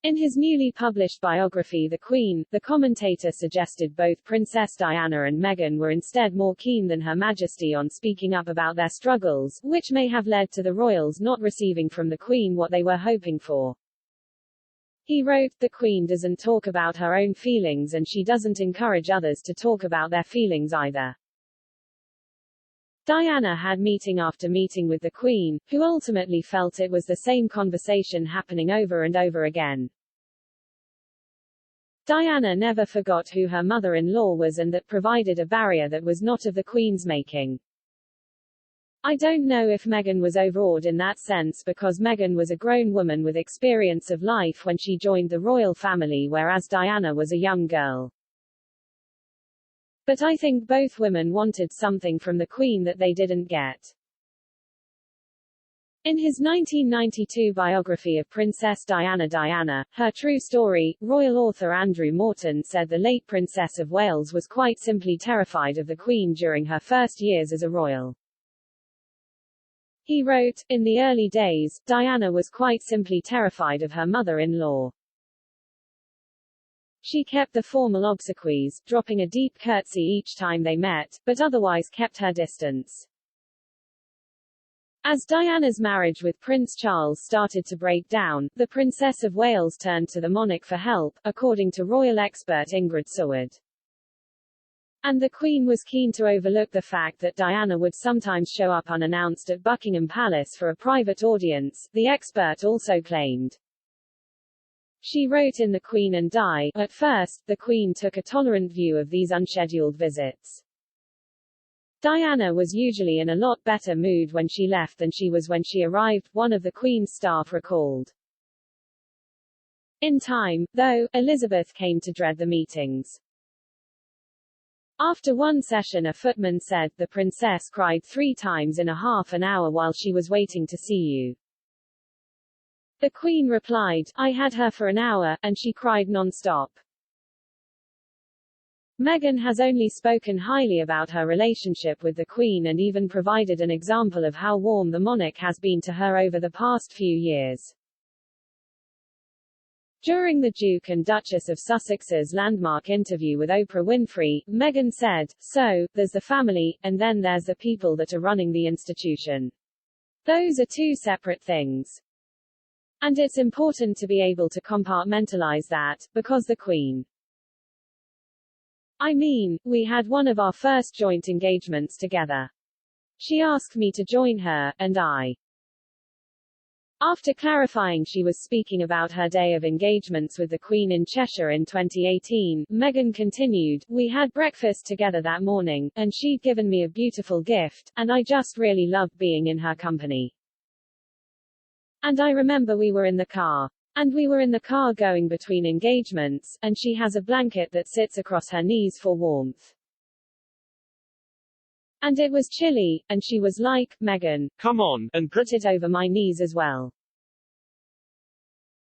In his newly published biography The Queen, the commentator suggested both Princess Diana and Meghan were instead more keen than Her Majesty on speaking up about their struggles, which may have led to the royals not receiving from the Queen what they were hoping for. He wrote, "The Queen doesn't talk about her own feelings and she doesn't encourage others to talk about their feelings either." Diana had meeting after meeting with the Queen, who ultimately felt it was the same conversation happening over and over again. Diana never forgot who her mother-in-law was, and that provided a barrier that was not of the Queen's making. I don't know if Meghan was overawed in that sense, because Meghan was a grown woman with experience of life when she joined the royal family, whereas Diana was a young girl. But I think both women wanted something from the Queen that they didn't get. In his 1992 biography of Princess Diana, Her True Story, royal author Andrew Morton said the late Princess of Wales was quite simply terrified of the Queen during her first years as a royal. He wrote, "In the early days, Diana was quite simply terrified of her mother-in-law. She kept the formal obsequies, dropping a deep curtsy each time they met, but otherwise kept her distance." As Diana's marriage with Prince Charles started to break down, the Princess of Wales turned to the monarch for help, according to royal expert Ingrid Seward. And the Queen was keen to overlook the fact that Diana would sometimes show up unannounced at Buckingham Palace for a private audience, the expert also claimed. She wrote in The Queen and Di, "At first, the Queen took a tolerant view of these unscheduled visits. Diana was usually in a lot better mood when she left than she was when she arrived," one of the Queen's staff recalled. In time, though, Elizabeth came to dread the meetings. After one session, a footman said, "The princess cried 3 times in a half an hour while she was waiting to see you." The Queen replied, "I had her for an hour, and she cried non-stop." Meghan has only spoken highly about her relationship with the Queen and even provided an example of how warm the monarch has been to her over the past few years. During the Duke and Duchess of Sussex's landmark interview with Oprah Winfrey, Meghan said, "So, there's the family, and then there's the people that are running the institution. Those are 2 separate things. And it's important to be able to compartmentalize that, because the Queen. I mean, we had one of our first joint engagements together. She asked me to join her, and I." After clarifying she was speaking about her day of engagements with the Queen in Cheshire in 2018, Meghan continued, "We had breakfast together that morning, and she'd given me a beautiful gift, and I just really loved being in her company. And I remember we were in the car. And we were in the car going between engagements, and she has a blanket that sits across her knees for warmth. And it was chilly, and she was like, 'Meghan, come on,' and put it over my knees as well.